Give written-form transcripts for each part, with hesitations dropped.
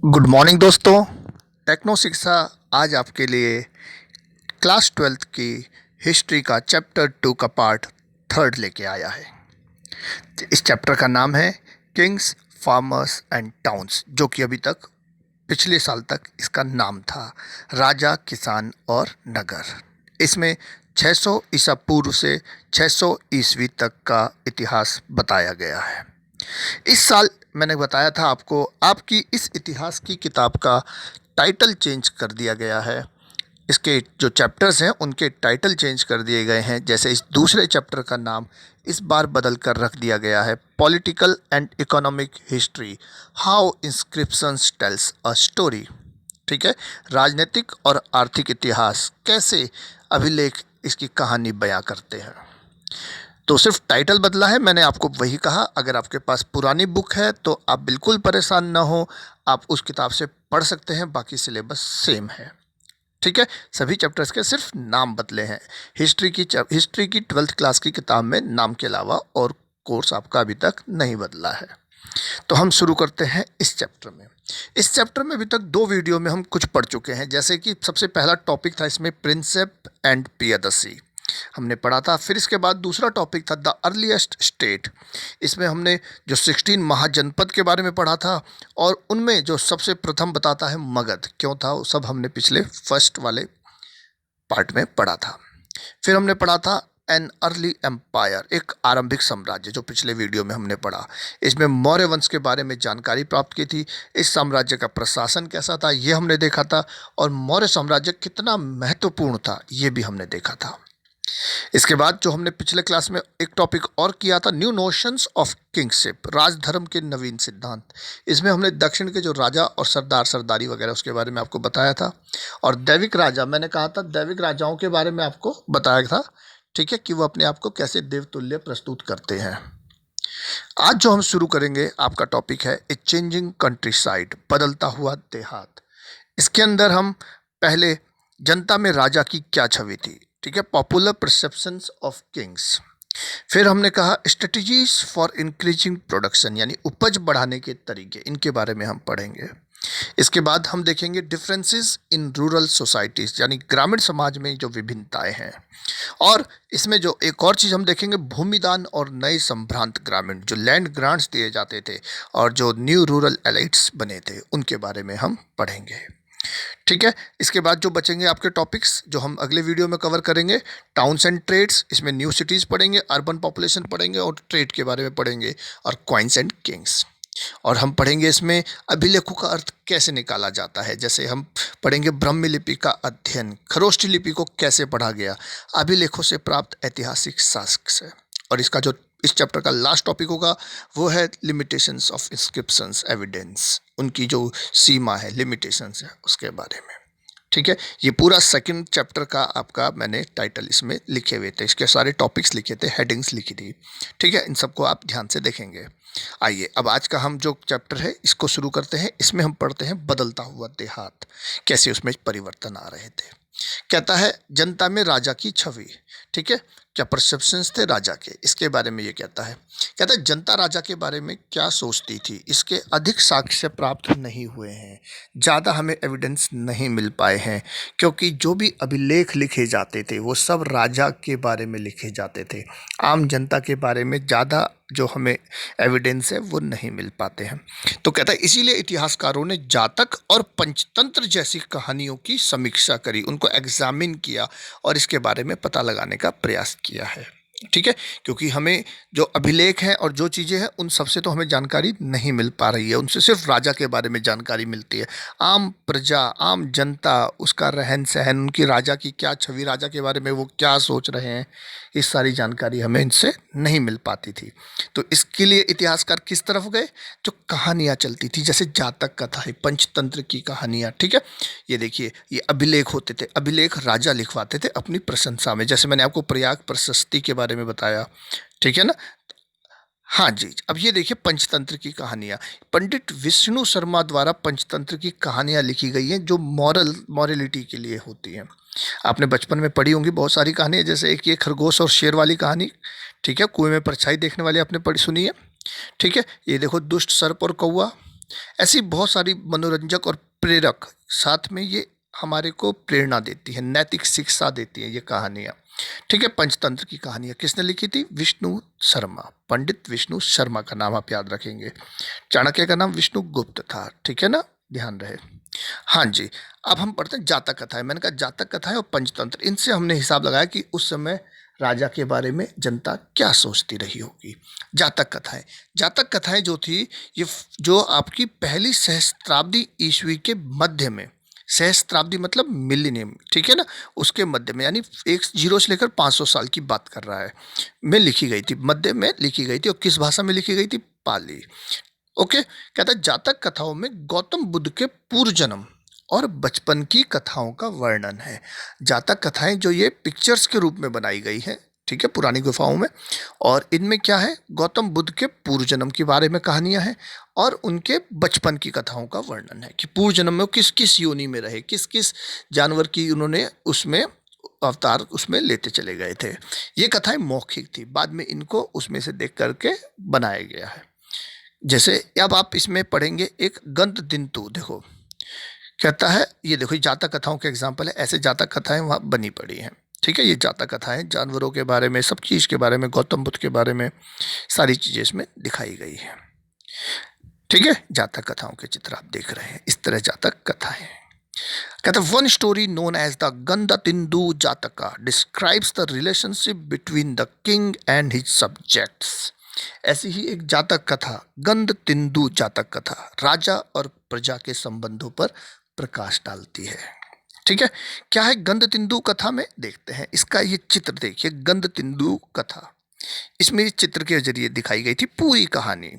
Good morning दोस्तों। Techno शिक्षा आज आपके लिए क्लास 12th की हिस्ट्री का चैप्टर 2 का पार्ट 3 लेके आया है। इस चैप्टर का नाम है किंग्स, फार्मर्स एंड टाउन्स, जो कि अभी तक पिछले साल तक इसका नाम था राजा, किसान और नगर। इसमें 600 ईसा पूर्व से 600 ईस्वी तक का इतिहास बताया गया है। इस साल मैंने बताया था आपको, आपकी इस इतिहास की किताब का टाइटल चेंज कर दिया गया है। इसके जो चैप्टर्स हैं उनके टाइटल चेंज कर दिए गए हैं। जैसे इस दूसरे चैप्टर का नाम इस बार बदल कर रख दिया गया है political and economic history, how inscriptions tales a story. ठीक है, राजनीतिक और आर्थिक इतिहास, कैसे अभिलेख इसकी कहानी बयां करते हैं। तो सिर्फ टाइटल बदला है, मैंने आपको वही कहा। अगर आपके पास पुरानी बुक है तो आप बिल्कुल परेशान ना हो, आप उस किताब से पढ़ सकते हैं, बाकी सिलेबस सेम है। ठीक है, सभी चैप्टर्स के सिर्फ नाम बदले हैं। हिस्ट्री की 12th क्लास की किताब में नाम के अलावा और कोर्स आपका अभी तक नहीं बदला है। तो हम शुरू करते हैं इस चैप्टर में। इस चैप्टर में अभी तक 2 वीडियो में हम कुछ पढ़ चुके हैं। जैसे कि सबसे पहला टॉपिक था इसमें प्रिंसेप एंड पियादसी, हमने पढ़ा था। फिर इसके बाद दूसरा टॉपिक था द अर्लीस्ट स्टेट। इसमें हमने जो 16 महाजनपद के बारे में पढ़ा था और उनमें जो सबसे प्रथम बताता है मगध क्यों था, वो सब हमने पिछले फर्स्ट वाले पार्ट में पढ़ा था। फिर हमने पढ़ा था एन अर्ली एम्पायर, एक आरंभिक साम्राज्य, जो पिछले वीडियो में हमने पढ़ा। इसमें मौर्य वंश के बारे में जानकारी प्राप्त की थी। इस साम्राज्य का प्रशासन कैसा था ये हमने देखा था, और मौर्य साम्राज्य कितना महत्वपूर्ण था ये भी हमने देखा था। इसके बाद जो हमने पिछले क्लास में एक टॉपिक और किया था, न्यू नोशंस ऑफ किंगशिप, राजधर्म के नवीन सिद्धांत। इसमें हमने दक्षिण के जो राजा और सरदार सरदारी वगैरह उसके बारे में आपको बताया था। और दैविक राजा, मैंने कहा था दैविक राजाओं के बारे में आपको बताया था। ठीक है, कि वो अपने आप को कैसे देवतुल्य प्रस्तुत करते हैं। आज जो हम शुरू करेंगे, आपका टॉपिक है ए चेंजिंग कंट्री साइड, बदलता हुआ देहात। इसके अंदर हम पहले जनता में राजा की क्या छवि थी, ठीक है, पॉपुलर परसेप्शंस ऑफ किंग्स। फिर हमने कहा स्ट्रेटजीज फॉर इंक्रीजिंग प्रोडक्शन, यानी उपज बढ़ाने के तरीके, इनके बारे में हम पढ़ेंगे। इसके बाद हम देखेंगे डिफरेंसेस इन रूरल सोसाइटीज़, यानी ग्रामीण समाज में जो विभिन्नताएं हैं। और इसमें जो एक और चीज़ हम देखेंगे, भूमिदान और नए संभ्रांत ग्रामीण, जो लैंड ग्रांट्स दिए जाते थे और जो न्यू रूरल एलाइट्स बने थे, उनके बारे में हम पढ़ेंगे। ठीक है, इसके बाद जो बचेंगे आपके टॉपिक्स जो हम अगले वीडियो में कवर करेंगे, टाउन्स एंड ट्रेड्स, इसमें न्यू सिटीज़ पढ़ेंगे, अर्बन पॉपुलेशन पढ़ेंगे और ट्रेड के बारे में पढ़ेंगे, और क्वाइंस एंड किंग्स। और हम पढ़ेंगे इसमें अभिलेखों का अर्थ कैसे निकाला जाता है। जैसे हम पढ़ेंगे ब्रह्म लिपि का अध्ययन, खरोष्ठी लिपि को कैसे पढ़ा गया, अभिलेखों से प्राप्त ऐतिहासिक साक्ष्य से। और इसका जो इस चैप्टर का लास्ट टॉपिक होगा वो है लिमिटेशंस ऑफ इंस्क्रिप्शंस एविडेंस, उनकी जो सीमा है, लिमिटेशंस है, उसके बारे में। ठीक है, ये पूरा सेकंड चैप्टर का आपका मैंने टाइटल इसमें लिखे हुए थे, इसके सारे टॉपिक्स लिखे थे, हेडिंग्स लिखी थी। ठीक है, इन सबको आप ध्यान से देखेंगे। आइए अब आज का हम जो चैप्टर है इसको शुरू करते हैं। इसमें हम पढ़ते हैं बदलता हुआ देहात, कैसे उसमें परिवर्तन आ रहे थे। कहता है जनता में राजा की छवि। ठीक है, क्या परसेप्शंस थे राजा के, इसके बारे में ये कहता है जनता राजा के बारे में क्या सोचती थी, इसके अधिक साक्ष्य प्राप्त नहीं हुए हैं, ज़्यादा हमें एविडेंस नहीं मिल पाए हैं, क्योंकि जो भी अभिलेख लिखे जाते थे वो सब राजा के बारे में लिखे जाते थे। आम जनता के बारे में ज़्यादा जो हमें एविडेंस है वो नहीं मिल पाते हैं। तो कहता है इसीलिए इतिहासकारों ने जातक और पंचतंत्र जैसी कहानियों की समीक्षा करी, उनको एग्जामिन किया और इसके बारे में पता लगाने का प्रयास किया है। ठीक है, क्योंकि हमें जो अभिलेख हैं और जो चीज़ें हैं उन सबसे तो हमें जानकारी नहीं मिल पा रही है, उनसे सिर्फ राजा के बारे में जानकारी मिलती है। आम प्रजा, आम जनता, उसका रहन सहन, उनकी राजा की क्या छवि, राजा के बारे में वो क्या सोच रहे हैं, इस सारी जानकारी हमें इनसे नहीं मिल पाती थी। तो इसके लिए इतिहासकार किस तरफ गए, जो कहानियाँ चलती थी, जैसे जातक कथा है, पंचतंत्र की कहानियाँ। ठीक है, ये देखिए ये अभिलेख होते थे, अभिलेख राजा लिखवाते थे अपनी प्रशंसा में, जैसे मैंने आपको प्रयाग प्रशस्ति के बारे में बताया। ठीक है ना, हाँ जी। अब ये देखिए पंचतंत्र की कहानियाँ, पंडित विष्णु शर्मा द्वारा पंचतंत्र की कहानियाँ लिखी गई हैं, जो मॉरलिटी के लिए होती हैं। आपने बचपन में पढ़ी होंगी बहुत सारी कहानियाँ, जैसे एक ये खरगोश और शेर वाली कहानी। ठीक है, कुएं में परछाई देखने वाली आपने पढ़ी सुनी है। ठीक है, ये देखो दुष्ट सर्प और कौआ। ऐसी बहुत सारी मनोरंजक और प्रेरक, साथ में ये हमारे को प्रेरणा देती है, नैतिक शिक्षा देती है ये कहानियाँ। ठीक है, पंचतंत्र की कहानियाँ किसने लिखी थी? विष्णु शर्मा, पंडित विष्णु शर्मा का नाम आप याद रखेंगे। चाणक्य का नाम विष्णु गुप्त था, ठीक है ना, ध्यान रहे। हाँ जी, अब हम पढ़ते हैं जातक कथाएं। मैंने कहा जातक कथाएं और पंचतंत्र, इनसे हमने हिसाब लगाया कि उस समय राजा के बारे में जनता क्या सोचती रही होगी। जातक कथाएं जो थी, जो आपकी पहली सहस्त्राब्दी ईस्वी के मध्य में, सहस्त्राब्दी मतलब मिलीनियम, ठीक है ना, उसके मध्य में, यानी 10 से लेकर 500 साल की बात कर रहा है, में लिखी गई थी, मध्य में लिखी गई थी। और किस भाषा में लिखी गई थी? पाली। ओके, कहता है जातक कथाओं में गौतम बुद्ध के पूर्व जन्म और बचपन की कथाओं का वर्णन है। जातक कथाएं जो ये पिक्चर्स के रूप में बनाई गई हैं, ठीक है, पुरानी गुफाओं में, और इनमें क्या है? गौतम बुद्ध के पूर्व जन्म के बारे में कहानियां हैं और उनके बचपन की कथाओं का वर्णन है कि पूर्व जन्म में वो किस किस योनि में रहे, किस किस जानवर की उन्होंने उसमें अवतार उसमें लेते चले गए थे। ये कथाएं मौखिक थी, बाद में इनको उसमें से देख करके बनाया गया है। जैसे अब आप इसमें पढ़ेंगे एक गंध दिंतु, देखो कहता है, ये देखो ये जातक कथाओं के एग्जाम्पल है, ऐसे जातक कथाएं वहाँ बनी पड़ी हैं। ठीक है, ये जातक कथाएं जानवरों के बारे में, सब चीज़ के बारे में, गौतम बुद्ध के बारे में, सारी चीज़ें इसमें दिखाई गई हैं। ठीक है, जातक कथाओं के चित्र आप देख रहे हैं, इस तरह जातक कथाएं। कहता है one story known as the Gandatindu Jataka describes the relationship between the king and his subjects. ऐसी ही एक जातक कथा, गंधतिंदु जातक कथा, राजा और प्रजा के संबंधों पर प्रकाश डालती है। ठीक है, क्या है गंधतिंदु कथा में? देखते हैं इसका ये चित्र देखिए, गंधतिंदु कथा, इसमें इस चित्र के जरिए दिखाई गई थी पूरी कहानी।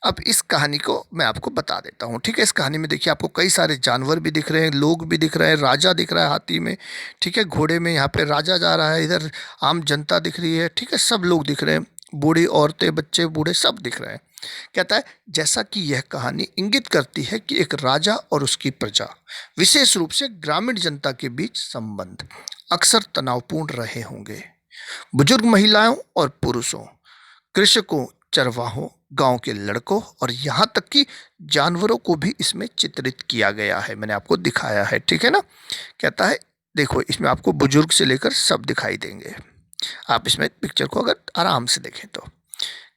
अब इस कहानी को मैं आपको बता देता हूँ। ठीक है, इस कहानी में देखिए आपको कई सारे जानवर भी दिख रहे हैं, लोग भी दिख रहे हैं, राजा दिख रहा है हाथी में, ठीक है, घोड़े में, यहाँ पे राजा जा रहा है, इधर आम जनता दिख रही है, ठीक है, सब लोग दिख रहे हैं, बूढ़ी औरतें, बच्चे, बूढ़े सब दिख रहे हैं। कहता है जैसा कि यह कहानी इंगित करती है कि एक राजा और उसकी प्रजा, विशेष रूप से ग्रामीण जनता के बीच संबंध अक्सर तनावपूर्ण रहे होंगे। बुजुर्ग महिलाओं और पुरुषों, कृषकों, चरवाहों, गांव के लड़कों और यहाँ तक कि जानवरों को भी इसमें चित्रित किया गया है, मैंने आपको दिखाया है। ठीक है ना, कहता है देखो इसमें आपको बुजुर्ग से लेकर सब दिखाई देंगे, आप इसमें पिक्चर को अगर आराम से देखें तो।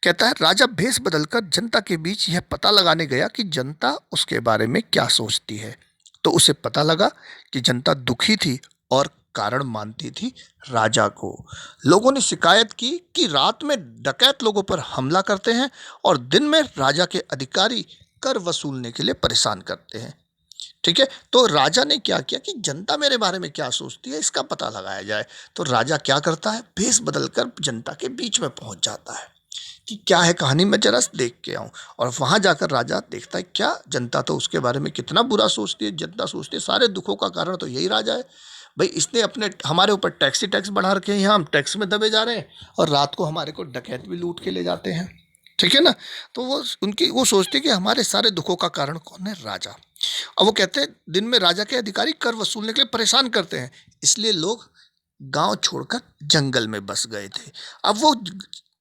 कहता है राजा भेष बदलकर जनता के बीच यह पता लगाने गया कि जनता उसके बारे में क्या सोचती है। तो उसे पता लगा कि जनता दुखी थी और कारण मानती थी राजा को। लोगों ने शिकायत की कि रात में डकैत लोगों पर हमला करते हैं और दिन में राजा के अधिकारी कर वसूलने के लिए परेशान करते हैं। ठीक है, तो राजा ने क्या किया कि जनता मेरे बारे में क्या सोचती है इसका पता लगाया जाए। तो राजा क्या करता है, भेष बदलकर जनता के बीच में पहुंच जाता है कि क्या है कहानी, मैं जरा देख के आऊं। और वहां जाकर राजा देखता है क्या जनता तो उसके बारे में कितना बुरा सोचती है। जनता सोचती है सारे दुखों का कारण तो यही राजा है, भाई इसने अपने हमारे ऊपर टैक्स बढ़ा रखे हैं, यहाँ हम टैक्स में दबे जा रहे हैं और रात को हमारे को डकैत भी लूट के ले जाते हैं। ठीक है ना, तो वो सोचते कि हमारे सारे दुखों का कारण कौन है? राजा। अब वो कहते हैं दिन में राजा के अधिकारी कर वसूलने के लिए परेशान करते हैं, इसलिए लोग गांव छोड़कर जंगल में बस गए थे। अब वो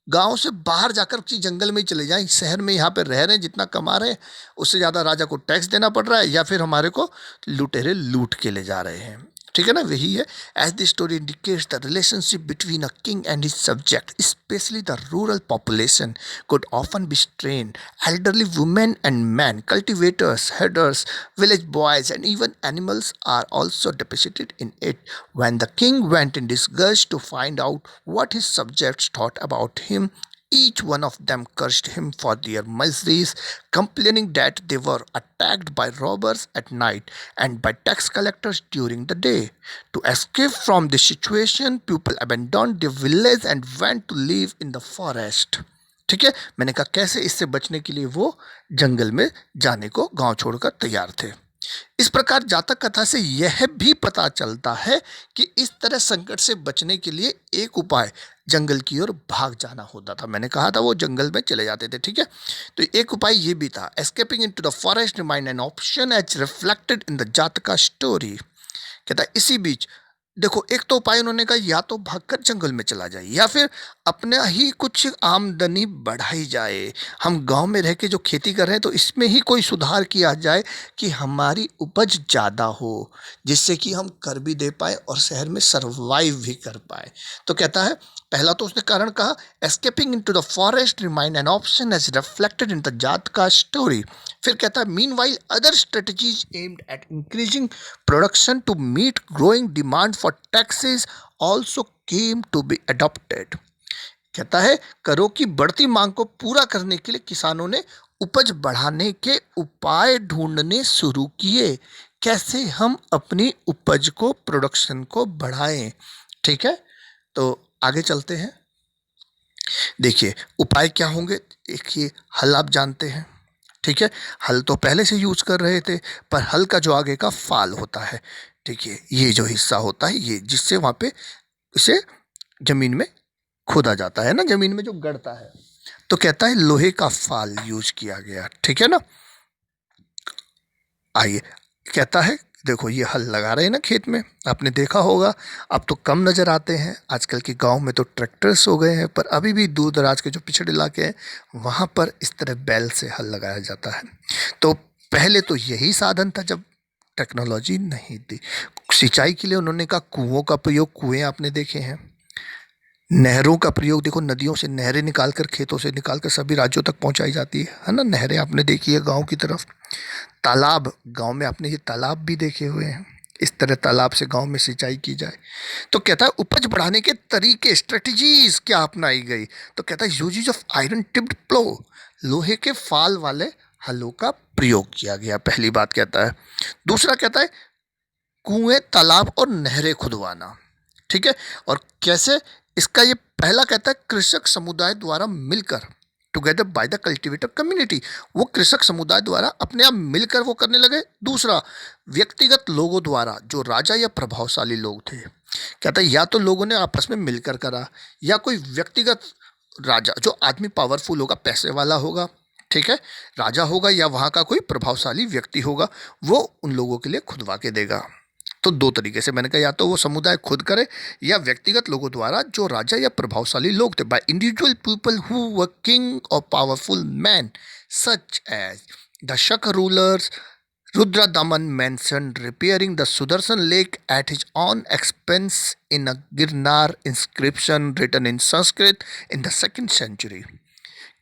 गांव से बाहर जाकर किसी जंगल में ही चले जाएं, शहर में यहाँ पे रह रहे हैं, जितना कमा रहे हैं उससे ज़्यादा राजा को टैक्स देना पड़ रहा है, या फिर हमारे को लुटेरे लूट के ले जा रहे हैं। ठीक है ना, वही है। As the story indicates the relationship between a king and his subject, specially the rural population could often be strained. Elderly women and men, cultivators, herders, village boys, and even animals are also depicted in it. When the king went in disguise to find out what his subjects thought about him, each one of them cursed him for their miseries, complaining that they were attacked by robbers at night and by tax collectors during the day. To escape from this situation, people abandoned their village and went to live in the forest. ठीक है, मैंने कहा कैसे इससे बचने के लिए वो जंगल में जाने को गांव छोड़कर तैयार थे। इस प्रकार जातक कथा से यह भी पता चलता है कि इस तरह संकट से बचने के लिए एक उपाय जंगल की ओर भाग जाना होता था। मैंने कहा था वो जंगल में चले जाते थे। ठीक है, तो एक उपाय ये भी था, escaping into the forest remained an option as reflected in the Jataka story. कहता है इसी बीच देखो, एक तो उपाय उन्होंने कहा या तो भागकर जंगल में चला जाए या फिर अपना ही कुछ आमदनी बढ़ाई जाए। हम गांव में रह के जो खेती कर रहे हैं तो इसमें ही कोई सुधार किया जाए कि हमारी उपज ज़्यादा हो, जिससे कि हम कर भी दे पाए और शहर में सरवाइव भी कर पाए। तो कहता है, पहला तो उसने कारण कहा, escaping into the forest remained an option as reflected in the Jataka story. फिर कहता है, meanwhile other strategies aimed at increasing production to meet growing demand for taxes also came to be adopted. कहता है, करों की बढ़ती मांग को पूरा करने के लिए किसानों ने उपज बढ़ाने के उपाय ढूंढने शुरू किए। कैसे हम अपनी उपज को, प्रोडक्शन को बढ़ाएं। ठीक है, तो आगे चलते हैं। देखिए, उपाय क्या होंगे। एक ये हल आप जानते हैं, ठीक है। हल तो पहले से यूज कर रहे थे, पर हल का जो आगे का फाल होता है, ठीक है, ये जो हिस्सा होता है, ये जिससे वहां पे इसे जमीन में खोदा जाता है ना, जमीन में जो गड़ता है, तो कहता है लोहे का फाल यूज किया गया। ठीक है ना। आइए, कहता है, देखो ये हल लगा रहे हैं ना खेत में, आपने देखा होगा। अब तो कम नज़र आते हैं, आजकल के गांव में तो ट्रैक्टर्स हो गए हैं, पर अभी भी दूर दराज के जो पिछड़े इलाके हैं वहाँ पर इस तरह बैल से हल लगाया जाता है। तो पहले तो यही साधन था जब टेक्नोलॉजी नहीं थी। सिंचाई के लिए उन्होंने कहा कुओं का प्रयोग, कुएं आपने देखे हैं। नहरों का प्रयोग, देखो नदियों से नहरें निकालकर, खेतों से निकालकर सभी राज्यों तक पहुंचाई जाती है ना। नहरें आपने देखी है गांव की तरफ। तालाब, गांव में आपने ये तालाब भी देखे हुए हैं। इस तरह तालाब से गांव में सिंचाई की जाए। तो कहता है उपज बढ़ाने के तरीके, स्ट्रेटजीज क्या अपनाई गई। तो कहता है यूजेज ऑफ आयरन टिप्ड प्लो, लोहे के फाल वाले हलों का प्रयोग किया गया, पहली बात कहता है। दूसरा कहता है कुएं, तालाब और नहरें खुदवाना। ठीक है, और कैसे, इसका ये पहला कहता है कृषक समुदाय द्वारा मिलकर, together by the cultivator community, वो कृषक समुदाय द्वारा अपने आप मिलकर वो करने लगे। दूसरा, व्यक्तिगत लोगों द्वारा, जो राजा या प्रभावशाली लोग थे। कहता है या तो लोगों ने आपस में मिलकर करा, या कोई व्यक्तिगत राजा, जो आदमी पावरफुल होगा, पैसे वाला होगा, ठीक है, राजा होगा या वहाँ का कोई प्रभावशाली व्यक्ति होगा, वो उन लोगों के लिए खुदवा के देगा। तो दो तरीके से मैंने कहा, या तो वो समुदाय खुद करे या व्यक्तिगत लोगों द्वारा, जो राजा या प्रभावशाली लोग थे, by individual people who were king और powerful man such as the Shaka rulers Rudradaman mentioned repairing the Sudarshan lake at his own expense in a Girnar inscription written in Sanskrit in the 2nd century.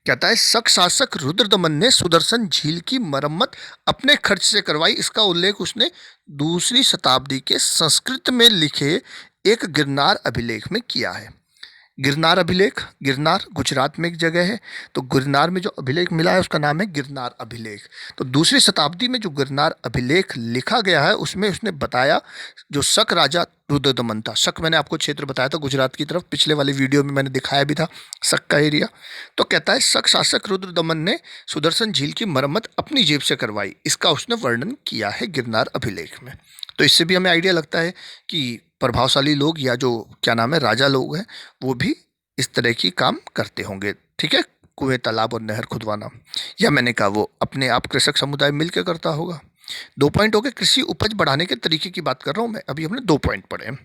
कहता है शक शासक रुद्रदमन ने सुदर्शन झील की मरम्मत अपने खर्च से करवाई। इसका उल्लेख उसने 2री शताब्दी के संस्कृत में लिखे एक गिरनार अभिलेख में किया है। गिरनार अभिलेख, गिरनार गुजरात में एक जगह है, तो गिरनार में जो अभिलेख मिला है उसका नाम है गिरनार अभिलेख। तो 2री शताब्दी में जो गिरनार अभिलेख लिखा गया है उसमें उसने बताया, जो शक राजा रुद्रदमन था, शक मैंने आपको क्षेत्र बताया था गुजरात की तरफ, पिछले वाले वीडियो में मैंने दिखाया भी था शक का एरिया। तो कहता है शक शासक रुद्रदमन ने सुदर्शन झील की मरम्मत अपनी जेब से करवाई, इसका उसने वर्णन किया है गिरनार अभिलेख में। तो इससे भी हमें आइडिया लगता है कि प्रभावशाली लोग या जो क्या नाम है राजा लोग हैं, वो भी इस तरह की काम करते होंगे। ठीक है, कुएं, तालाब और नहर खुदवाना, या मैंने कहा वो अपने आप कृषक समुदाय मिलकर करता होगा। 2 पॉइंट हो गए, कृषि उपज बढ़ाने के तरीके की बात कर रहा हूँ मैं, अभी हमने 2 पॉइंट पढ़े हैं।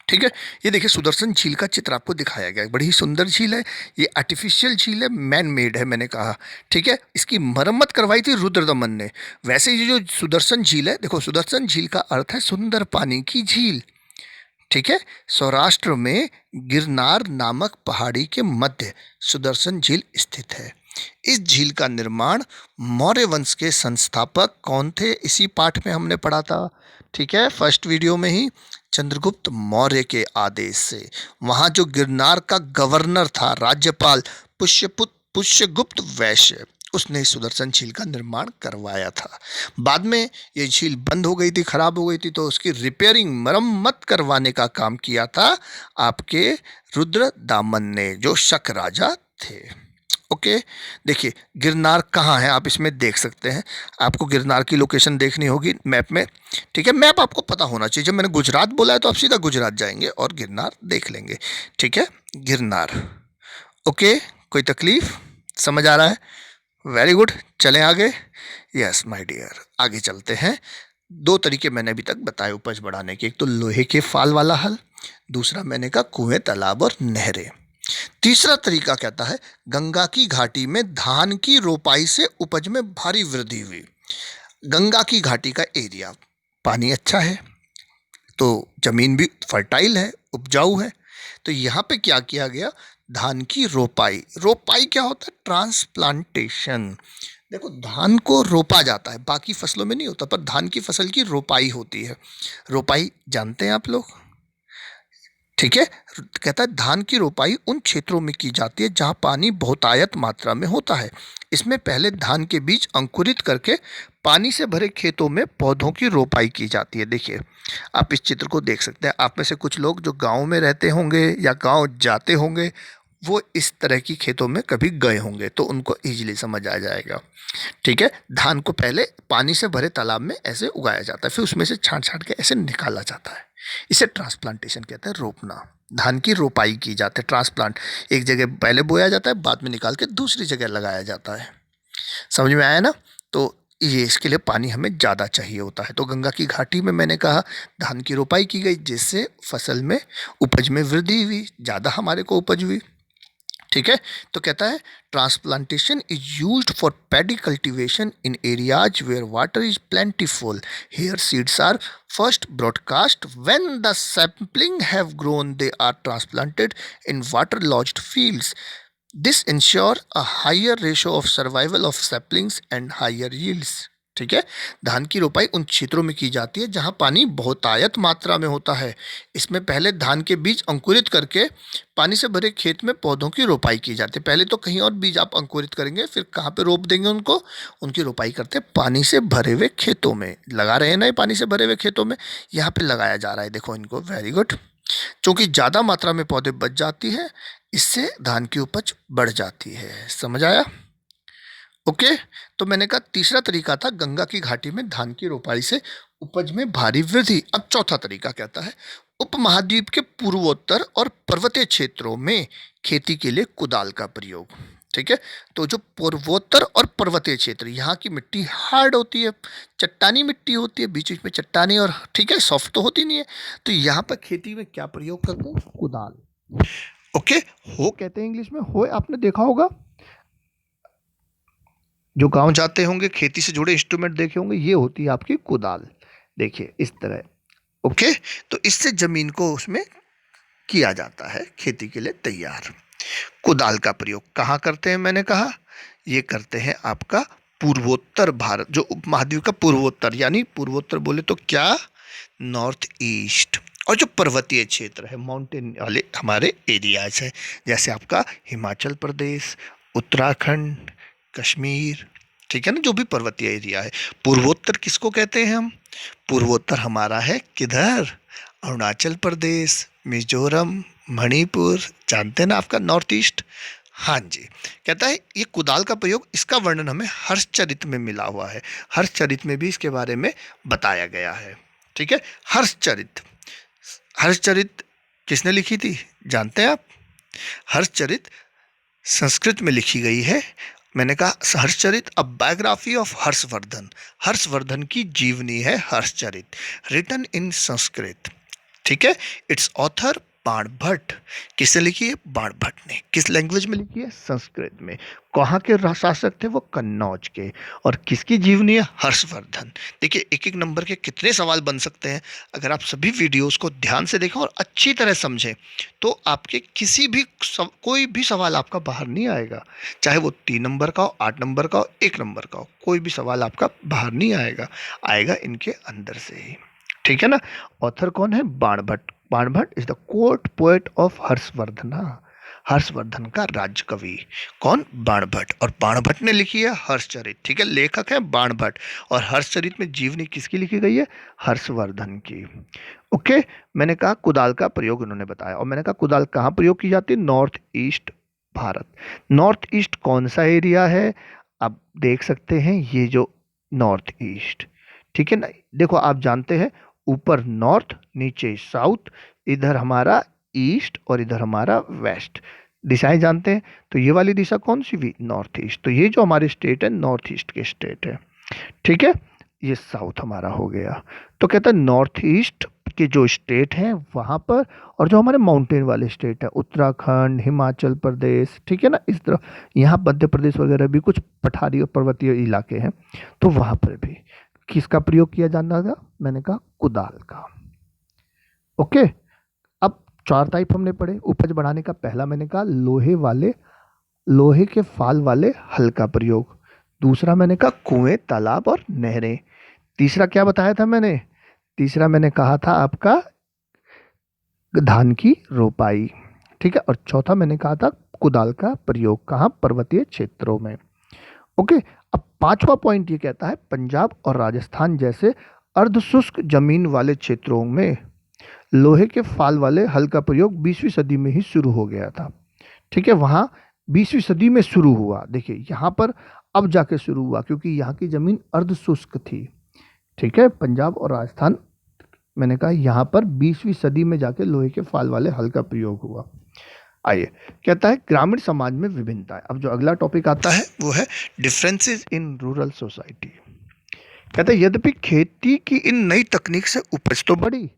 ठीक है, ये देखिए सुदर्शन झील का चित्र आपको दिखाया गया है, बड़ी ही सुंदर झील है। ये आर्टिफिशियल झील है, मैन मेड है मैंने कहा। ठीक है, इसकी मरम्मत करवाई थी रुद्रदमन ने। वैसे ये जो सुदर्शन झील है, देखो सुदर्शन झील का अर्थ है सुंदर पानी की झील। ठीक है, सौराष्ट्र में गिरनार नामक पहाड़ी के मध्य सुदर्शन झील स्थित है। इस झील का निर्माण मौर्य वंश के संस्थापक कौन थे, इसी पाठ में हमने पढ़ा था। ठीक है, फर्स्ट वीडियो में ही, चंद्रगुप्त मौर्य के आदेश से। वहाँ जो गिरनार का गवर्नर था, राज्यपाल पुष्यगुप्त वैश्य, उसने सुदर्शन झील का निर्माण करवाया था। बाद में ये झील बंद हो गई थी, खराब हो गई थी, तो उसकी रिपेयरिंग, मरम्मत करवाने का काम किया था आपके रुद्रदामन ने, जो शक राजा थे। ओके, देखिए गिरनार कहाँ है आप इसमें देख सकते हैं। आपको गिरनार की लोकेशन देखनी होगी मैप में। ठीक है, मैप आपको पता होना चाहिए। जब मैंने गुजरात बोला है तो आप सीधा गुजरात जाएंगे और गिरनार देख लेंगे। ठीक है, गिरनार। ओके, कोई तकलीफ, समझ आ रहा है? वेरी गुड, चलें आगे। यस माय डियर, आगे चलते हैं। दो तरीके मैंने अभी तक बताए उपज बढ़ाने के, एक तो लोहे के फाल वाला हल, दूसरा मैंने कहा कुएं, तालाब और नहरें। तीसरा तरीका कहता है गंगा की घाटी में धान की रोपाई से उपज में भारी वृद्धि हुई। गंगा की घाटी का एरिया, पानी अच्छा है तो जमीन भी फर्टाइल है, उपजाऊ है, तो यहाँ पे क्या किया गया, धान की रोपाई। रोपाई क्या होता है, ट्रांसप्लांटेशन। देखो धान को रोपा जाता है, बाकी फसलों में नहीं होता, पर धान की फसल की रोपाई होती है। रोपाई जानते हैं आप लोग, ठीक है। कहता है धान की रोपाई उन क्षेत्रों में की जाती है जहां पानी बहुतायत मात्रा में होता है। इसमें पहले धान के बीज अंकुरित करके पानी से भरे खेतों में पौधों की रोपाई की जाती है। देखिए आप इस चित्र को देख सकते हैं, आप में से कुछ लोग जो गांव में रहते होंगे या गांव जाते होंगे वो इस तरह की खेतों में कभी गए होंगे, तो उनको इजीली समझ आ जाएगा। ठीक है, धान को पहले पानी से भरे तालाब में ऐसे उगाया जाता है, फिर उसमें से छांट छांट के ऐसे निकाला जाता है। इसे ट्रांसप्लांटेशन कहते हैं, रोपना। धान की रोपाई की जाती है, ट्रांसप्लांट, एक जगह पहले बोया जाता है, बाद में निकाल के दूसरी जगह लगाया जाता है। समझ में आया ना। तो ये इसके लिए पानी हमें ज़्यादा चाहिए होता है। तो गंगा की घाटी में मैंने कहा धान की रोपाई की गई, जिससे फसल में उपज में वृद्धि हुई, ज़्यादा हमारे को उपज हुई। ठीक है, तो कहता है transplantation is used for paddy cultivation in areas where water is plentiful. Here seeds are first broadcast. When the sapling have grown, they are transplanted in water-lodged fields. This ensure a higher ratio of survival of saplings and higher yields. ठीक है, धान की रोपाई उन क्षेत्रों में की जाती है जहां पानी बहुतायत मात्रा में होता है। इसमें पहले धान के बीज अंकुरित करके पानी से भरे खेत में पौधों की रोपाई की जाती है। पहले तो कहीं और बीज आप अंकुरित करेंगे, फिर कहाँ पे रोप देंगे उनको, उनकी रोपाई करते हैं पानी से भरे हुए खेतों में। लगा रहे हैं ना, ये पानी से भरे हुए खेतों में यहाँ पे लगाया जा रहा है, देखो इनको, वेरी गुड। क्योंकि ज़्यादा मात्रा में पौधे बच जाती है, इससे धान की उपज बढ़ जाती है। समझ आया? ओके, तो मैंने कहा तीसरा तरीका था गंगा की घाटी में धान की रोपाई से उपज में भारी वृद्धि। अब चौथा तरीका कहता है उपमहाद्वीप के पूर्वोत्तर और पर्वतीय क्षेत्रों में खेती के लिए कुदाल का प्रयोग। ठीक है, तो जो पूर्वोत्तर और पर्वतीय क्षेत्र, यहाँ की मिट्टी हार्ड होती है, चट्टानी मिट्टी होती है, बीच बीच में चट्टानी, और ठीक है सॉफ्ट तो होती नहीं है, तो यहाँ पर खेती में क्या प्रयोग करते हैं, कुदाल। ओके, हो कहते हैं इंग्लिश में, हो आपने देखा होगा, जो गांव जाते होंगे खेती से जुड़े इंस्ट्रूमेंट देखे होंगे, ये होती है आपकी कुदाल। देखिए इस तरह, ओके, तो इससे जमीन को उसमें किया जाता है खेती के लिए तैयार। कुदाल का प्रयोग कहाँ करते हैं, मैंने कहा ये करते हैं आपका पूर्वोत्तर भारत, जो उपमहाद्वीप का पूर्वोत्तर, यानी पूर्वोत्तर बोले तो क्या, नॉर्थ ईस्ट, और जो पर्वतीय क्षेत्र है, माउंटेन वाले हमारे एरियाज है, जैसे आपका हिमाचल प्रदेश, उत्तराखंड, कश्मीर, ठीक है ना, जो भी पर्वतीय एरिया है। पूर्वोत्तर किसको कहते हैं हम, पूर्वोत्तर हमारा है किधर, अरुणाचल प्रदेश, मिजोरम, मणिपुर, जानते हैं ना आपका नॉर्थ ईस्ट। हाँ जी, कहता है ये कुदाल का प्रयोग, इसका वर्णन हमें हर्षचरित में मिला हुआ है। हर्षचरित में भी इसके बारे में बताया गया है। ठीक है, हर्षचरित, हर्षचरित किसने लिखी थी, जानते हैं आप? हर्षचरित संस्कृत में लिखी गई है। मैंने कहा हर्षचरित, अ बायोग्राफी ऑफ हर्षवर्धन, हर्षवर्धन की जीवनी है हर्षचरित, रिटन इन संस्कृत। ठीक है, इट्स ऑथर बाणभट्ट। किसने लिखी है, बाणभट्ट ने। किस लैंग्वेज में लिखी है, संस्कृत में। कहाँ के शासक थे वो, कन्नौज के। और किसकी जीवनी है, हर्षवर्धन। देखिए एक एक नंबर के कितने सवाल बन सकते हैं, अगर आप सभी वीडियोस को ध्यान से देखें और अच्छी तरह समझें तो आपके किसी भी कोई भी सवाल आपका बाहर नहीं आएगा, चाहे वो 3 नंबर का हो, 8 नंबर का हो, 1 नंबर का हो, कोई भी सवाल आपका बाहर नहीं आएगा, आएगा इनके अंदर से ही। ठीक है ना। ऑथर कौन है, Banabhatta. Banabhatta is the court poet of Harshvardhan, Harshvardhan का राज्य कवि। कौन, बाणभट्ट। और बाणभट्ट ने लिखी है हर्षचरित। ठीक है, लेखक है बाणभट्ट, और हर्षचरित में जीवनी किसकी लिखी गई है, हर्षवर्धन की। ओके, मैंने कहा कुदाल का प्रयोग उन्होंने बताया, और मैंने कहा कुदाल कहाँ प्रयोग की जाती है, north east Bharat. North east कौन सा एरिया है, आप देख सकते हैं ये जो नॉर्थ ईस्ट, ठीक है ना। देखो आप जानते हैं ऊपर नॉर्थ, नीचे साउथ, इधर हमारा ईस्ट और इधर हमारा वेस्ट, दिशाएं जानते हैं। तो ये वाली दिशा कौन सी भी, नॉर्थ ईस्ट। तो ये जो हमारे स्टेट है नॉर्थ ईस्ट के स्टेट है। ठीक है, ये साउथ हमारा हो गया। तो कहता है नॉर्थ ईस्ट के जो स्टेट हैं वहाँ पर, और जो हमारे माउंटेन वाले स्टेट है उत्तराखंड, हिमाचल प्रदेश, ठीक है ना, इस तरह यहाँ मध्य प्रदेश वगैरह भी कुछ पठारी और पर्वतीय इलाके हैं, तो वहाँ पर भी किसका प्रयोग किया जाना था? मैंने कहा कुदाल का। ओके, अब 4 टाइप हमने पढ़े। उपज बढ़ाने का पहला मैंने कहा लोहे के फाल वाले हल का प्रयोग। दूसरा मैंने कहा कुएं, तालाब और नहरें। तीसरा क्या बताया था मैंने? तीसरा मैंने कहा था आपका धान की रोपाई, ठीक है। और चौथा मैंने कहा था कुदाल का प्रयोग कहाँ? पर्वतीय क्षेत्रों में। ओके, अब 5वां पॉइंट ये कहता है पंजाब और राजस्थान जैसे अर्धशुष्क जमीन वाले क्षेत्रों में लोहे के फाल वाले हल का प्रयोग 20वीं सदी में ही शुरू हो गया था, ठीक है। वहाँ 20वीं सदी में शुरू हुआ। देखिए यहाँ पर अब जाके शुरू हुआ क्योंकि यहाँ की ज़मीन अर्धशुष्क थी, ठीक है। पंजाब और राजस्थान, मैंने कहा यहाँ पर 20वीं सदी में जाके लोहे के फाल वाले हल का प्रयोग हुआ। आइए, कहता है ग्रामीण समाज में विभिन्नताएं। अब जो अगला टॉपिक आता है वो है डिफरेंसेस इन रूरल सोसाइटी। कहता है यद्यपि खेती की इन नई तकनीक से उपज तो बढ़ी,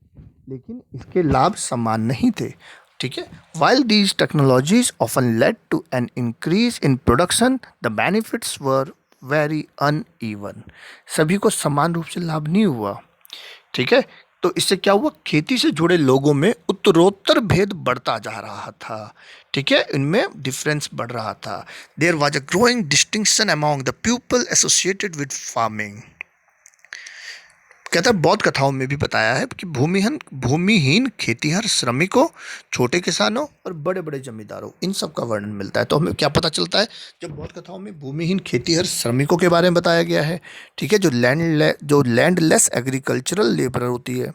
लेकिन इसके लाभ समान नहीं थे, ठीक है। While these technologies often led to an increase in production, the benefits were very uneven. सभी को समान रूप से लाभ नहीं हुआ, ठीक है। तो इससे क्या हुआ? खेती से जुड़े लोगों में उत्तरोत्तर भेद बढ़ता जा रहा था, ठीक है। इनमें डिफरेंस बढ़ रहा था। There was a growing distinction among the people associated with farming. कहता है बौद्ध कथाओं में भी बताया है कि भूमिहीन खेतीहर श्रमिकों, छोटे किसानों और बड़े बड़े जमींदारों, इन सब का वर्णन मिलता है। तो हमें क्या पता चलता है? जब बौद्ध कथाओं में भूमिहीन खेतीहर श्रमिकों के बारे में बताया गया है, ठीक है, जो लैंडलेस एग्रीकल्चरल लेबरर होती है,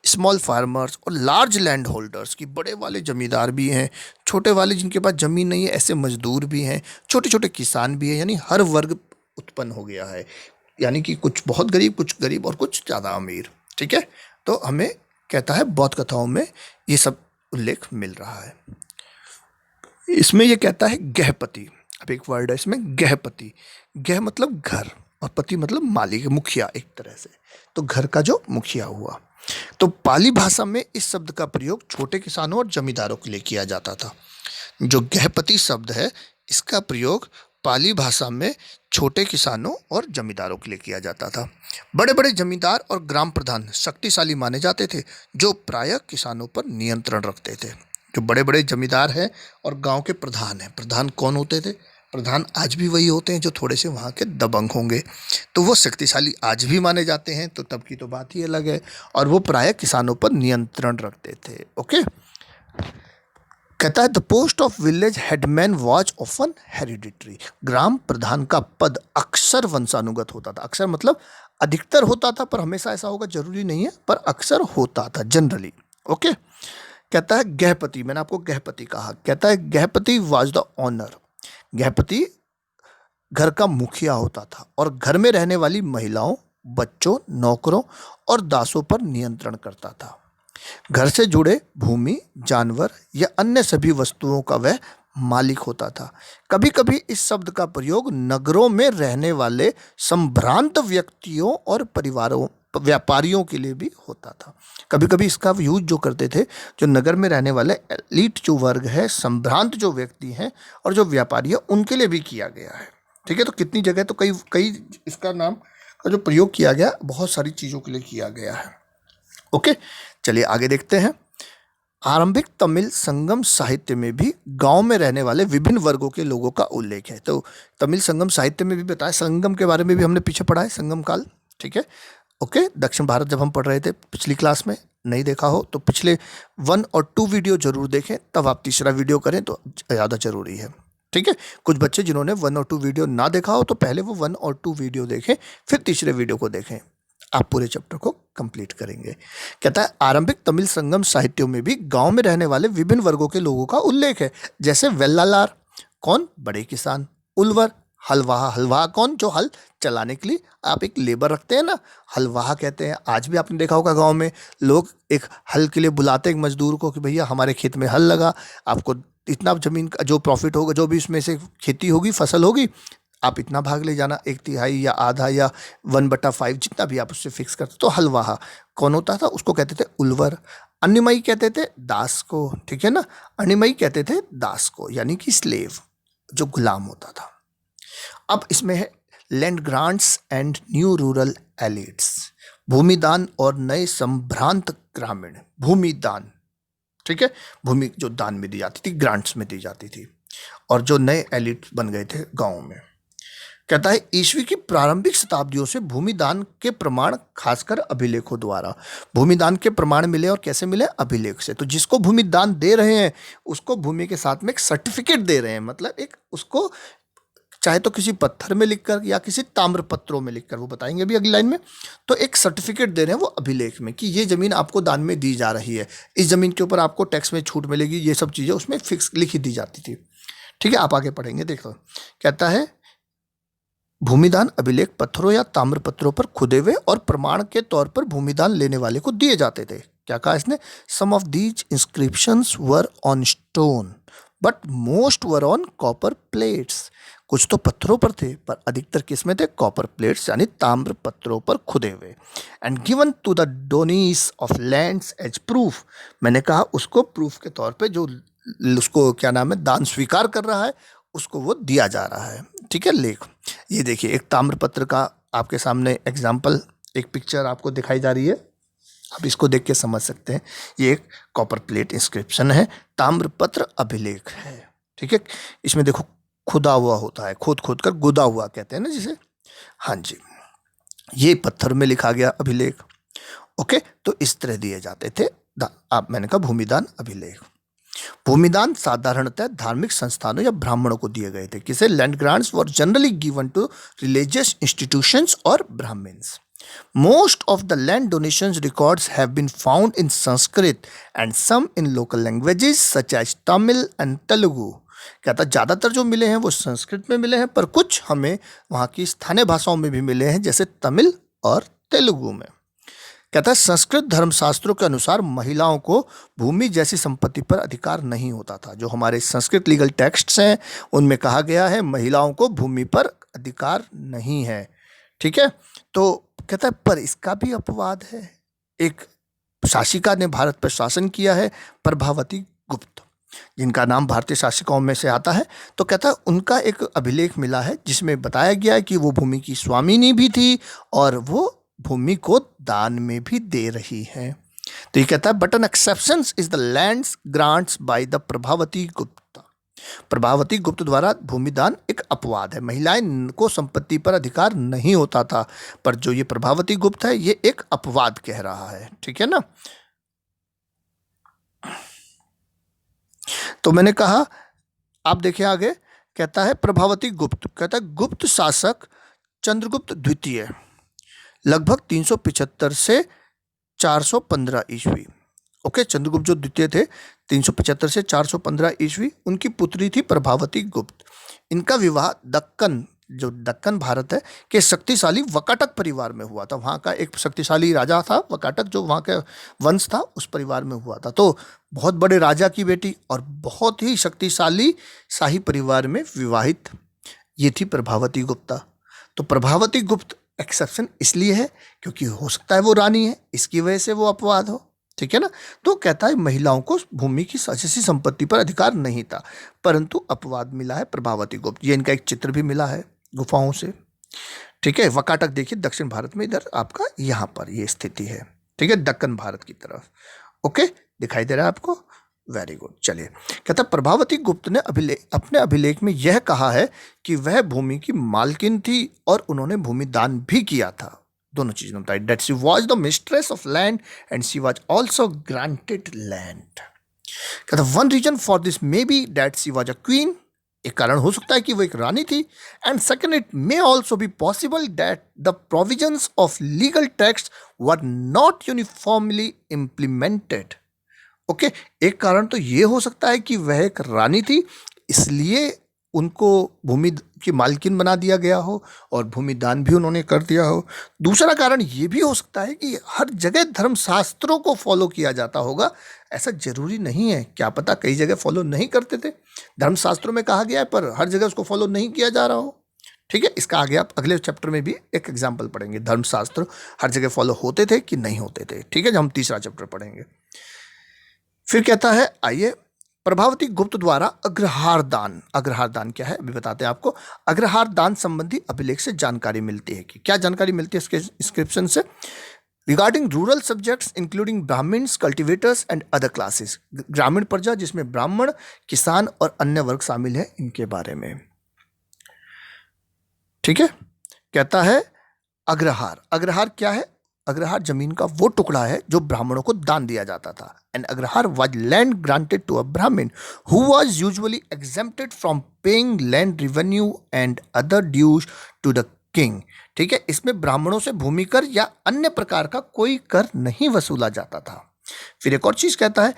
स्मॉल फार्मर्स और लार्ज लैंड होल्डर्स की, बड़े वाले जमींदार भी हैं, छोटे वाले जिनके पास ज़मीन नहीं है ऐसे मजदूर भी हैं, छोटे छोटे किसान भी हैं, यानी हर वर्ग उत्पन्न हो गया है। यानी कि कुछ बहुत गरीब, कुछ गरीब और कुछ ज़्यादा अमीर, ठीक है। तो हमें कहता है बौद्ध कथाओं में ये सब उल्लेख मिल रहा है। इसमें ये कहता है गृहपति। अब एक वर्ड है इसमें गृहपति। गृह मतलब घर और पति मतलब मालिक, मुखिया एक तरह से। तो घर का जो मुखिया हुआ। तो पाली भाषा में इस शब्द का प्रयोग छोटे किसानों और जमींदारों के लिए किया जाता था। जो गृहपति शब्द है इसका प्रयोग पाली भाषा में छोटे किसानों और जमींदारों के लिए किया जाता था। बड़े बड़े जमींदार और ग्राम प्रधान शक्तिशाली माने जाते थे, जो प्रायः किसानों पर नियंत्रण रखते थे। जो बड़े बड़े जमींदार हैं और गांव के प्रधान हैं, प्रधान कौन होते थे? प्रधान आज भी वही होते हैं जो थोड़े से वहाँ के दबंग होंगे, तो वो शक्तिशाली आज भी माने जाते हैं। तो तब की तो बात ही अलग है। और वो प्रायः किसानों पर नियंत्रण रखते थे। ओके, कहता है the post of village headman was often hereditary. ग्राम प्रधान का पद अक्सर वंशानुगत होता था। अक्सर मतलब अधिकतर होता था, पर हमेशा ऐसा होगा जरूरी नहीं है, पर अक्सर होता था जनरली। ओके, कहता है गृहपति। मैंने आपको गृहपति कहा। कहता है गृहपति वॉज द ऑनर। गृहपति घर का मुखिया होता था और घर में रहने वाली महिलाओं, बच्चों, नौकरों और दासों पर नियंत्रण करता था। घर से जुड़े भूमि, जानवर या अन्य सभी वस्तुओं का वह मालिक होता था। कभी कभी इस शब्द का प्रयोग नगरों में रहने वाले संभ्रांत व्यक्तियों और परिवारों, व्यापारियों के लिए भी होता था। कभी कभी इसका यूज जो करते थे, जो नगर में रहने वाले एलीट जो वर्ग है, संभ्रांत जो व्यक्ति हैं और जो व्यापारी है, उनके लिए भी किया गया है, ठीक है। तो कितनी जगह तो कई इसका नाम का जो प्रयोग किया गया, बहुत सारी चीज़ों के लिए किया गया है। ओके, चलिए आगे देखते हैं। आरंभिक तमिल संगम साहित्य में भी गांव में रहने वाले विभिन्न वर्गों के लोगों का उल्लेख है। तो तमिल संगम साहित्य में भी बताया, संगम के बारे में भी हमने पीछे पढ़ा है, संगम काल, ठीक है। ओके, दक्षिण भारत जब हम पढ़ रहे थे पिछली क्लास में, नहीं देखा हो तो पिछले 1 और 2 वीडियो जरूर देखें, तब आप तीसरा वीडियो करें तो ज़्यादा जरूरी है, ठीक है। कुछ बच्चे जिन्होंने 1 और 2 वीडियो ना देखा हो तो पहले वो 1 और 2 वीडियो देखें, फिर तीसरे वीडियो को देखें, आप पूरे चैप्टर को कंप्लीट करेंगे। कहता है आरंभिक तमिल संगम साहित्यों में भी गांव में रहने वाले विभिन्न वर्गों के लोगों का उल्लेख है, जैसे वेल्लालार, कौन? बड़े किसान। उलवर, हलवाहा। हलवाहा कौन? जो हल चलाने के लिए आप एक लेबर रखते हैं ना, हलवाहा कहते हैं। आज भी आपने देखा होगा गांव में लोग एक हल के लिए बुलाते हैं एक मजदूर को कि भैया हमारे खेत में हल लगा, आपको इतना ज़मीन का जो प्रॉफिट होगा, जो भी उसमें से खेती होगी, फसल होगी, आप इतना भाग ले जाना, 1/3 या आधा या 1/5 जितना भी आप उससे फिक्स करते। तो हलवाहा कौन होता था, उसको कहते थे उलवर। अनिमई कहते थे दास को, ठीक है ना, अनिमई कहते थे दास को, यानी कि स्लेव, जो गुलाम होता था। अब इसमें है land grants and new rural elites, भूमिदान और नए संभ्रांत ग्रामीण। भूमिदान, ठीक है, भूमि जो दान में दी जाती थी, ग्रांट्स में दी जाती थी, और जो नए एलिट बन गए थे गांव में। कहता है ईस्वी की प्रारंभिक शताब्दियों से भूमिदान के प्रमाण, खासकर अभिलेखों द्वारा भूमिदान के प्रमाण मिले। और कैसे मिले? अभिलेख से। तो जिसको भूमिदान दे रहे हैं उसको भूमि के साथ में एक सर्टिफिकेट दे रहे हैं, मतलब एक उसको चाहे तो किसी पत्थर में लिखकर या किसी ताम्र पत्रों में लिखकर, वो बताएंगे अभी अगली लाइन में। तो एक सर्टिफिकेट दे रहे हैं वो अभिलेख में कि ये जमीन आपको दान में दी जा रही है, इस जमीन के ऊपर आपको टैक्स में छूट मिलेगी, ये सब चीजें उसमें फिक्स लिखी दी जाती थी। ठीक है, आप आगे पढ़ेंगे, देखो। कहता है भूमिदान अभिलेख पत्थरों या ताम्र पत्रों पर खुदे हुए और प्रमाण के तौर पर भूमिदान लेने वाले को दिए जाते थे। क्या कहा इसने? Some of these inscriptions were on stone but most were on copper plates. कुछ तो पत्थरों पर थे पर अधिकतर किस में थे? कॉपर प्लेट्स यानी ताम्र पत्रों पर खुदे हुए। And given to the donees of lands as proof. मैंने कहा उसको प्रूफ के तौर पे, जो उसको क्या नाम है, दान स्वीकार कर रहा है, उसको वो दिया जा रहा है। ठीक है, लेख ये देखिए, एक ताम्रपत्र का आपके सामने एग्जाम्पल, एक पिक्चर आपको दिखाई जा रही है, आप इसको देख के समझ सकते हैं। ये एक कॉपर प्लेट इंस्क्रिप्शन है, ताम्रपत्र अभिलेख है। ठीक है, इसमें देखो खुदा हुआ होता है, खोद खोद कर गुदा हुआ कहते हैं ना जिसे। हाँ जी, ये पत्थर में लिखा गया अभिलेख। ओके, तो इस तरह दिए जाते थे आप, मैंने कहा भूमिदान अभिलेख। भूमिदान साधारणतः धार्मिक संस्थानों या ब्राह्मणों को दिए गए थे। किसे? Land grants were generally given to religious institutions और Brahmans. Most of the land donations records have been found in Sanskrit and some in local languages such as Tamil and Telugu. कहता ज्यादातर जो मिले हैं वो संस्कृत में मिले हैं, पर कुछ हमें वहाँ की स्थानीय भाषाओं में भी मिले हैं, जैसे तमिल और तेलुगु में। कहता है संस्कृत धर्मशास्त्रों के अनुसार महिलाओं को भूमि जैसी संपत्ति पर अधिकार नहीं होता था। जो हमारे संस्कृत लीगल टेक्स्ट्स हैं उनमें कहा गया है महिलाओं को भूमि पर अधिकार नहीं है। ठीक है, तो कहता है पर इसका भी अपवाद है। एक शासिका ने भारत पर शासन किया है, प्रभावती गुप्त, जिनका नाम भारतीय शासिकाओं में से आता है। तो कहता है उनका एक अभिलेख मिला है जिसमें बताया गया है कि वो भूमि की स्वामिनी भी थी और वो भूमि को दान में भी दे रही है। तो ये कहता है but an exception is the lands grants by the Prabhavati गुप्त। प्रभावती गुप्त द्वारा भूमिदान एक अपवाद है, महिलाएं को संपत्ति पर अधिकार नहीं होता था, पर जो ये प्रभावती गुप्त है ये एक अपवाद कह रहा है। ठीक है ना, तो मैंने कहा आप देखिए आगे, कहता है प्रभावती गुप्त, कहता है गुप्त शासक चंद्रगुप्त द्वितीय लगभग 375 से 415 ईस्वी। ओके, चंद्रगुप्त जो द्वितीय थे 375 से 415 ईस्वी, उनकी पुत्री थी प्रभावती गुप्त। इनका विवाह दक्कन, जो दक्कन भारत है, के शक्तिशाली वकाटक परिवार में हुआ था। वहाँ का एक शक्तिशाली राजा था वकाटक, जो वहाँ का वंश था, उस परिवार में हुआ था। तो बहुत बड़े राजा की बेटी और बहुत ही शक्तिशाली शाही परिवार में विवाहित ये थी प्रभावती गुप्ता। तो प्रभावती गुप्त एक्सेप्शन इसलिए है क्योंकि हो सकता है वो रानी है, इसकी वजह से वो अपवाद हो। ठीक है ना, तो कहता है महिलाओं को भूमि की ऐसी संपत्ति पर अधिकार नहीं था, परंतु अपवाद मिला है प्रभावती गुप्त। ये इनका एक चित्र भी मिला है गुफाओं से। ठीक है, वकाटक देखिए दक्षिण भारत में, इधर आपका यहाँ पर ये स्थिति है। ठीक है, दक्कन भारत की तरफ। ओके, दिखाई दे रहा है आपको? Very good. चलिए, कहता प्रभावती गुप्त ने अपने अभिलेख में यह कहा है कि वह भूमि की मालकिन थी और उन्होंने भूमि दान भी किया था। दोनों चीजें बताई, that she was the mistress of land and she was also granted land. कहता one reason for this may be that she was a queen. एक कारण हो सकता है कि वो एक रानी थी। And second, it may also be possible that the provisions of legal text were not uniformly implemented. Okay, एक कारण तो ये हो सकता है कि वह एक रानी थी, इसलिए उनको भूमि की मालकिन बना दिया गया हो और भूमि दान भी उन्होंने कर दिया हो। दूसरा कारण ये भी हो सकता है कि हर जगह धर्मशास्त्रों को फॉलो किया जाता होगा, ऐसा जरूरी नहीं है, क्या पता कई जगह फॉलो नहीं करते थे। धर्मशास्त्रों में कहा गया है पर हर जगह उसको फॉलो नहीं किया जा रहा हो। ठीक है, इसका आगे आप अगले चैप्टर में भी एक एग्जाम्पल पढ़ेंगे, धर्मशास्त्र हर जगह फॉलो होते थे कि नहीं होते थे। ठीक है, जब हम तीसरा चैप्टर पढ़ेंगे। फिर कहता है, आइए, प्रभावती गुप्त द्वारा अग्रहार दान। अग्रहार दान क्या है अभी बताते हैं आपको। अग्रहार दान संबंधी अभिलेख से जानकारी मिलती है कि क्या जानकारी मिलती है इसके इंस्क्रिप्शन से, regarding rural subjects including Brahmans, cultivators and other classes. ग्रामीण प्रजा जिसमें ब्राह्मण, किसान और अन्य वर्ग शामिल है, इनके बारे में। ठीक है, कहता है अग्रहार। अग्रहार क्या है? अग्रहार जमीन का वो टुकड़ा है जो ब्राह्मणों को दान दिया जाता था। And agrahara was land granted to a Brahmin who was usually exempted from paying land revenue and other dues to the king. ठीक है, इसमें ब्राह्मणों से भूमि कर या अन्य प्रकार का कोई कर नहीं वसूला जाता था। फिर एक और चीज कहता है,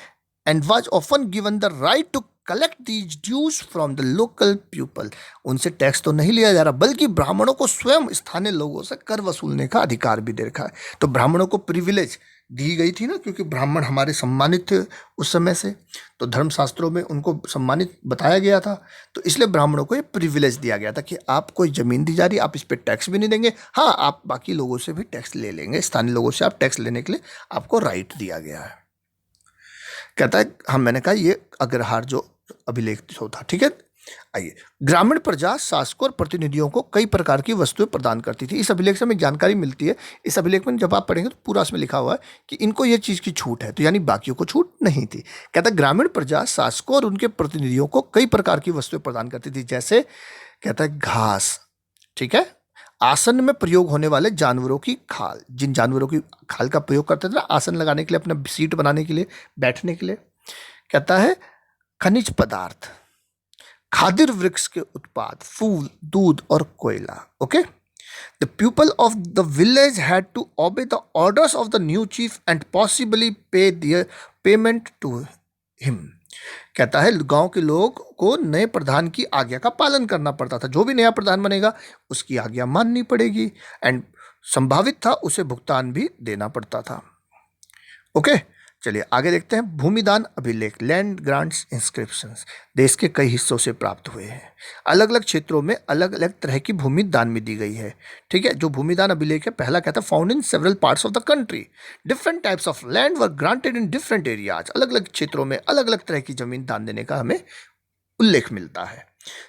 and was often given the right to collect these dues from the local people. उनसे टैक्स तो नहीं लिया जा रहा, बल्कि ब्राह्मणों को स्वयं स्थानीय लोगों से कर वसूलने का अधिकार भी दे रखा है। तो ब्राह्मणों को प्रिविलेज दी गई थी ना, क्योंकि ब्राह्मण हमारे सम्मानित थे उस समय से, तो धर्मशास्त्रों में उनको सम्मानित बताया गया था। तो इसलिए ब्राह्मणों को ये प्रिविलेज दिया गया था कि आप कोई जमीन दी जा रही, आप इस पर टैक्स भी नहीं देंगे, हाँ आप बाकी लोगों से भी टैक्स ले लेंगे, स्थानीय लोगों से आप टैक्स लेने के लिए आपको राइट दिया गया है। कहता है, हम मैंने कहा ये अग्रहार जो अभिलेख जो था। ठीक है, आइए, ग्रामीण प्रजा शासकों और प्रतिनिधियों को कई प्रकार की वस्तुएं प्रदान करती थी। इस अभिलेख से हमें जानकारी मिलती है। इस अभिलेख में जब आप पढ़ेंगे तो पूरा इसमें लिखा हुआ है कि इनको ये चीज़ की छूट है, तो यानी बाकियों को छूट नहीं थी। कहता है ग्रामीण प्रजा शासकों और उनके प्रतिनिधियों को कई प्रकार की वस्तुएं प्रदान करती थी, जैसे कहता है घास, ठीक है, आसन में प्रयोग होने वाले जानवरों की खाल, जिन जानवरों की खाल का प्रयोग करते थे ना आसन लगाने के लिए, अपना सीट बनाने के लिए, बैठने के लिए। कहता है खनिज पदार्थ, खाद्य वृक्ष के उत्पाद, फूल, दूध और कोयला। Okay, the people of the village had to obey the orders of the new chief and possibly pay their payment to him. कहता है गांव के लोग को नए प्रधान की आज्ञा का पालन करना पड़ता था। जो भी नया प्रधान बनेगा उसकी आज्ञा माननी पड़ेगी, एंड संभावित था उसे भुगतान भी देना पड़ता था। ओके, चलिए आगे देखते हैं। भूमिदान अभिलेख, लैंड ग्रांट्स इंस्क्रिप्शंस, देश के कई हिस्सों से प्राप्त हुए हैं। अलग अलग क्षेत्रों में अलग अलग तरह की भूमि दान में दी गई है। ठीक है, जो भूमिदान अभिलेख है, पहला कहता है found in several parts of the country, different types of land were granted in different areas. अलग अलग क्षेत्रों में अलग अलग तरह की जमीन दान देने का हमें उल्लेख मिलता है।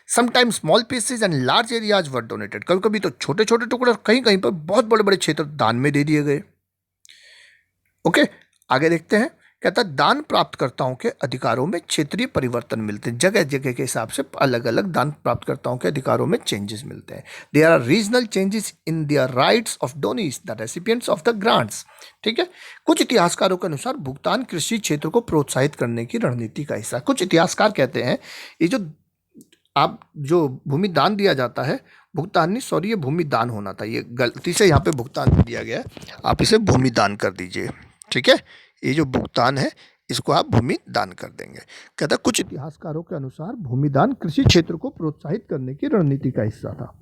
Sometimes small pieces and large areas were donated, कभी कभी तो छोटे छोटे टुकड़े, कहीं कहीं पर बहुत बड़े बड़े क्षेत्र दान में दे दिए गए। ओके, आगे देखते हैं। कहता है दान प्राप्तकर्ताओं के अधिकारों में क्षेत्रीय परिवर्तन मिलते हैं। जगह जगह के हिसाब से अलग अलग दान प्राप्तकर्ताओं के अधिकारों में चेंजेस मिलते हैं। There are regional changes in their rights of donees, the recipients of the grants. ठीक है, कुछ इतिहासकारों के अनुसार भुगतान कृषि क्षेत्र को प्रोत्साहित करने की रणनीति का हिस्सा। कुछ इतिहासकार कहते हैं ये जो भूमि दान दिया जाता है, भुगतान नहीं, सॉरी, ये भूमि दान होना था, ये गलती से यहाँ पे भुगतान दिया गया है, आप इसे भूमि दान कर दीजिए। ठीक है, ये जो भुगतान है इसको आप भूमि दान कर देंगे। कहता है कुछ इतिहासकारों के अनुसार भूमि दान कृषि क्षेत्र को प्रोत्साहित करने की रणनीति का हिस्सा था।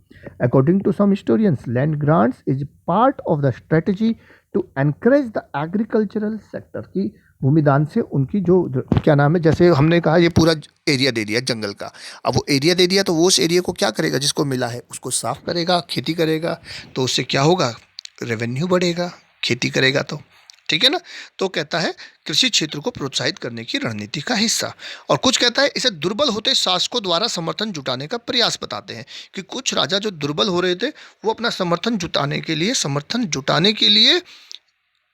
According to some historians, land grants is part of the strategy to encourage the agricultural sector की। भूमि दान से उनकी जो क्या नाम है, जैसे हमने कहा ये पूरा एरिया दे दिया जंगल का, अब वो एरिया दे दिया तो वो उस एरिया को क्या करेगा, जिसको मिला है उसको साफ करेगा, खेती करेगा, तो उससे क्या होगा, रेवेन्यू बढ़ेगा, खेती करेगा तो। ठीक है ना, तो कहता है कृषि क्षेत्र को प्रोत्साहित करने की रणनीति का हिस्सा। और कुछ कहता है इसे दुर्बल होते शासकों द्वारा समर्थन जुटाने का प्रयास बताते हैं कि कुछ राजा जो दुर्बल हो रहे थे वो अपना समर्थन जुटाने के लिए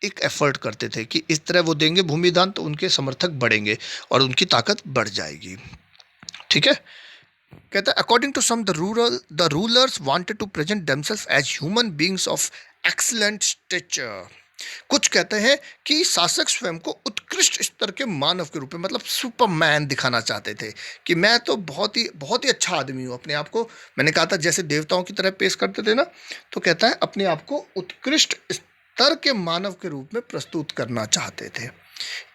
एक एफर्ट करते थे कि इस तरह वो देंगे भूमिदान तो उनके समर्थक बढ़ेंगे और उनकी ताकत बढ़ जाएगी। ठीक है, कहता है according to some the rulers wanted to present themself as human beings of excellent stature. कुछ कहते हैं कि शासक स्वयं को उत्कृष्ट स्तर के मानव के रूप में, मतलब सुपरमैन दिखाना चाहते थे कि मैं तो बहुत ही अच्छा आदमी हूँ। अपने आप को, मैंने कहा था जैसे देवताओं की तरह पेश करते थे ना, तो कहता है अपने आप को उत्कृष्ट स्तर के मानव के रूप में प्रस्तुत करना चाहते थे।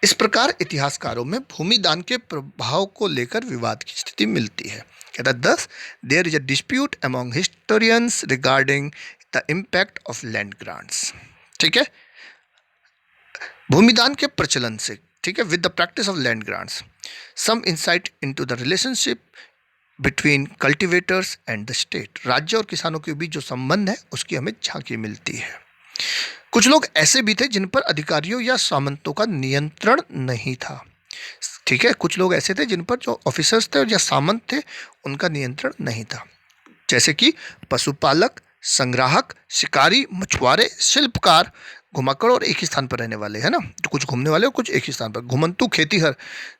इस प्रकार इतिहासकारों में भूमिदान के प्रभाव को लेकर विवाद की स्थिति मिलती है। कहता है thus there is a dispute among historians regarding the impact of land grants। ठीक है, भूमिदान के प्रचलन से, ठीक है, with the practice of land grants, some insight into the relationship between cultivators and the state, राज्य और किसानों के बीच जो संबंध है उसकी हमें झांकी मिलती है। कुछ लोग ऐसे भी थे जिन पर अधिकारियों या सामंतों का नियंत्रण नहीं था। ठीक है, कुछ लोग ऐसे थे जिन पर जो ऑफिसर्स थे या सामंत थे उनका नियंत्रण नहीं था, जैसे कि पशुपालक, संग्राहक, शिकारी, मछुआरे, शिल्पकार, घुमक्कड़ और एक ही स्थान पर रहने वाले, है ना। तो कुछ घूमने वाले और कुछ एक ही स्थान पर। घुमंतु खेतीहर,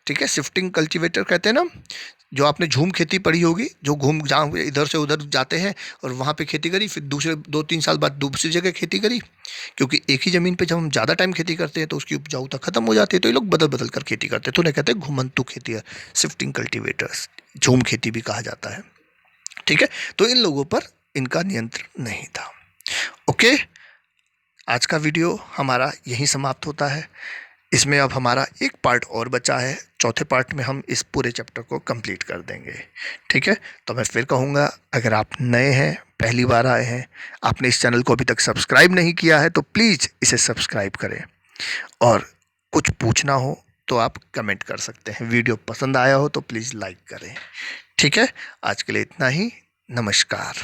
ठीक है, शिफ्टिंग कल्टीवेटर कहते हैं ना, जो आपने झूम खेती पढ़ी होगी, जो घूम जहाँ इधर से उधर जाते हैं और वहाँ पे खेती करी, फिर दूसरे 2-3 साल बाद दूसरी जगह खेती करी, क्योंकि एक ही ज़मीन पे जब हम ज़्यादा टाइम खेती करते हैं तो उसकी उपजाऊता खत्म हो जाती है, तो ये लोग बदल बदल कर खेती करते हैं, तो उन्हें कहते हैं घुमंतु खेतीहर, शिफ्टिंग कल्टीवेटर्स, झूम खेती भी कहा जाता है। ठीक है, तो इन लोगों पर इनका नियंत्रण नहीं था। ओके, आज का वीडियो हमारा यहीं समाप्त होता है। इसमें अब हमारा एक पार्ट और बचा है, चौथे पार्ट में हम इस पूरे चैप्टर को कंप्लीट कर देंगे। ठीक है, तो मैं फिर कहूँगा, अगर आप नए हैं, पहली बार आए हैं, आपने इस चैनल को अभी तक सब्सक्राइब नहीं किया है, तो प्लीज़ इसे सब्सक्राइब करें, और कुछ पूछना हो तो आप कमेंट कर सकते हैं। वीडियो पसंद आया हो तो प्लीज़ लाइक करें। ठीक है, आज के लिए इतना ही। नमस्कार।